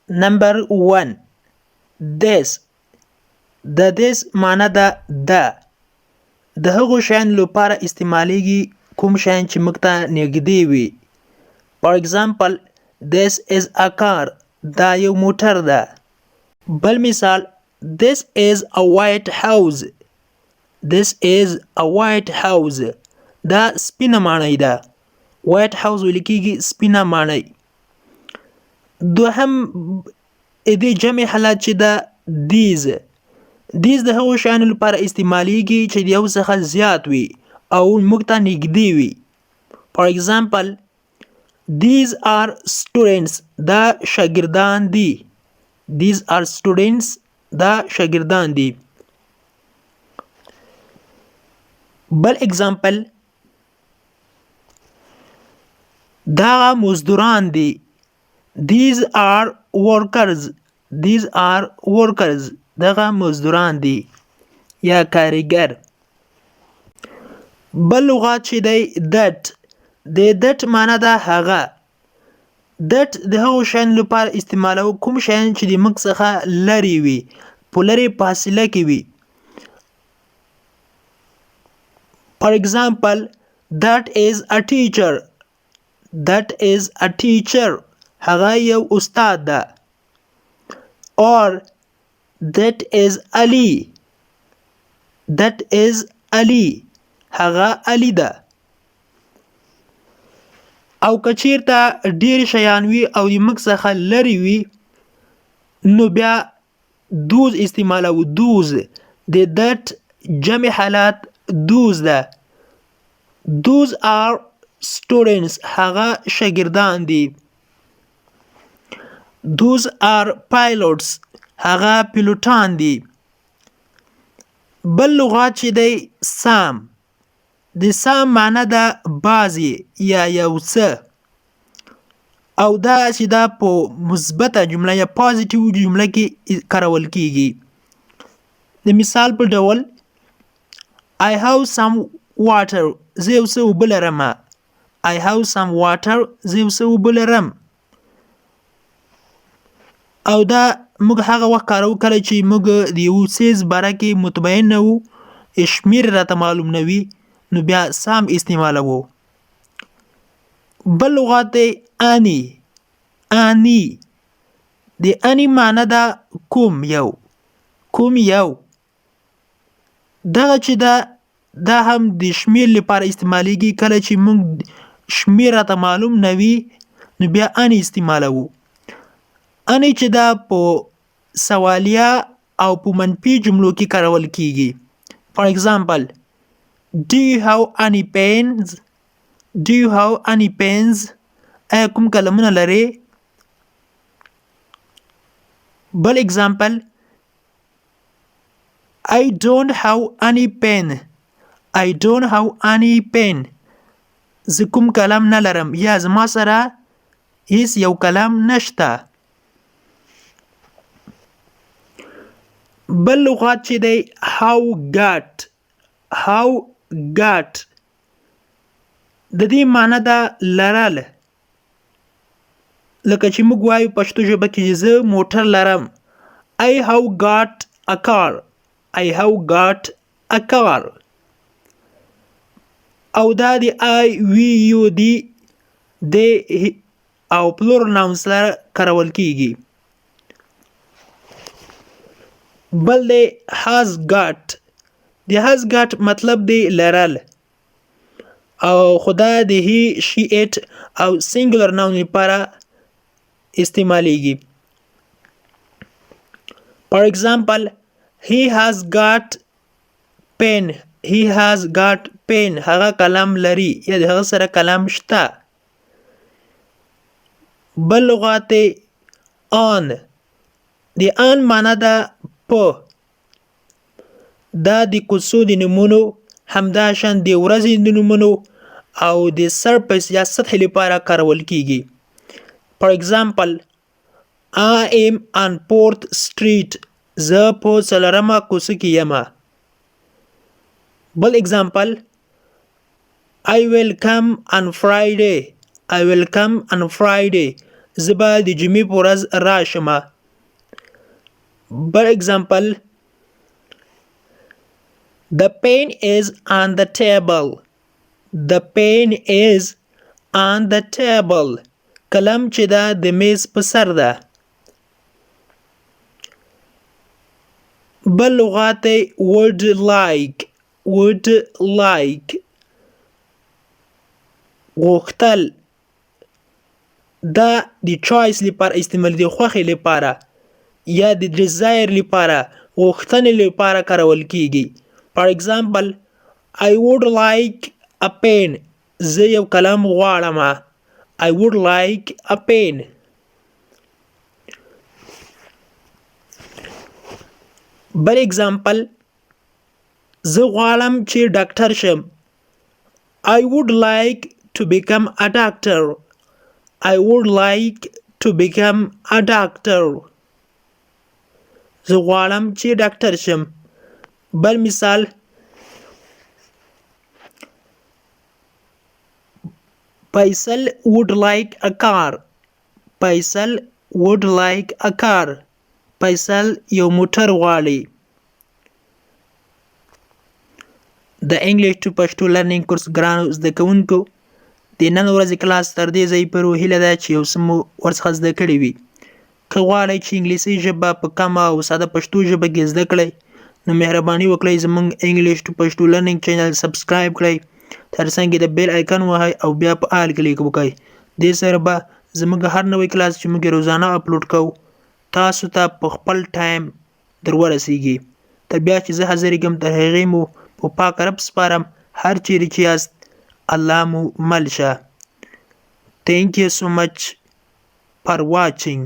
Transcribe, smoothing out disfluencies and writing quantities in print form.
Number 1 this. د this معنی ده د هغو شیانو لپاره استعمالیږي کوم شیان چې موږ ته نږدې وي. For example, this is a car. دا یو موټر ده. بل مثال This is a white house. This is a white house. دا سپینه معنی ده. White house ویل کېږي سپینه معنی. دوهم دې جمع حالت چې ده these. These د هغو شیانو لپاره استعمالیږي چې د یو څخه زیات وي او موږ ته نږدې وي. For example, these are students. دا شاګردان دي. These are students. دا شاګردان دي. بل example دا مزدوران دي. These are workers. These are workers. دغه مزدوران دي یا کارګر. بل لغات چې دی that. that معنی ده هغه. that د هغو شیانو لپاره استعمالوو کوم شیان چې د موږ څخه لرې وي په لرې فاصله کې وي. For example, that is a teacher. That is a teacher. هغه یو استاد ده. Or that is Ali. That is Ali. هغه علی ده. او که چیرته ډېر شیان وي او د موږ څخه لرې وي نو بیا دوز استعمالوو. دوز د that جمع حالت دوز ده. Those are students. هغه شاګردان دي. Those are pilots. هغه پیلوټان دي. بل لغات چې دی some. د some معنی ده بعضې یا یو څه او دا چې دا په مثبته جمله یا پازیټیو جمله کې کارول کیږي. د مثال په ډول I have some water. زه یو څه اوبه لرمه. I have some water. زه یو څه اوبه لرم. او دا موږ هغه وخت کاروو کله چې موږ د یو څیز باره کې مطمئن نه وو شمېر راته معلوم نه وي نو بیا سام استعمالوو. بل لغات دی any. any د any معنی ده کوم یو. کوم یو دغه چې دا هم د شمېر لپاره استعمالیږي کله چې موږ شمېر راته معلوم نه وي نو بیا any استعمالوو. any چې دا په سوالیه او په منفي جملو کې کارول کیږي. For example, do you have any pens? Do you have any pens? آیا کوم قلمونه لرې؟ بل example, I don't have any pen. I don't have any pen. زه کوم قلم نه لرم یا زما سره هیڅ یو قلم نشته. بل لغات چې دی how got. how got د دې معنی ده لرل. لکه چې موږ وایو پښتو ژبه کې زه موټر لرم. I have got a car. I have got a car. او دا د I, we, you, د او plural nouns سره کارول کیږي. بل دی has got. د has got مطلب دی لرل او خدا د he, she, it او singular noun لپاره استعمالیږي. For example, he has got pen. He has got pen. هغه قلم لري یا د هغه سره قلم شته. بل لغات on. د on معنی ده په. دا د کوڅو د نومونو همداشان د ورځې د نومونو او د سرفیس یا سطح لپاره کارول کیږي. For example, I am on 4th Street. زه په 4مه کوڅه کې یم. بل example, I will come on Friday. I will come on Friday. زه به د جمعې په ورځ راشمه. For example, the pen is on the table. The pen is on the table. قلم چې دا د میز په سر ده. بل لغات would like غوښتل دا د choice لپاره استعمال دی، خوښې لپاره یا د desire لپاره، غوښتنې لپاره کارول کیږي. For example, I would like a pen. زه یو قلم غواړم. I would like a pen. بل example, زه غواړم چې ډاکټر شم. I would like to become a doctor. I would like to become a doctor. زه غواړم چې ډاکټر شم. بل مثال، فیصل would like a car. فیصل would like a car. فیصل یو موټر غواړي. د انګلیش ټو پښتو لرنینګ کورس ګرانو زده کوونکو، د نن ورځې کلاس تر دې ځای پورې هیله ده چې یو څه مو ورڅخه زده کړي وي. که غواړئ چې انګلیسي ژبه په کمه او ساده پښتو ژبه کې زده کړئ، نو مهرباني وکړئ زموږ انګلیش ټو پښتو لرنینګ چینل سبسکرایب کړئ، ترڅنګ د بیل آیکن وهئ او بیا په آل کلیک وکړئ. دې سره به زموږ هر نوی کلاس چې موږ روزانه اپلوډ کوو تاسو ته په خپل ټایم در ورسیږي. تر بیا چې زه حاضرېږم تر هغې مو په پاک رب سپارم. هر چیرې چې یاست الله مو مل شه. Thank you so much for watching.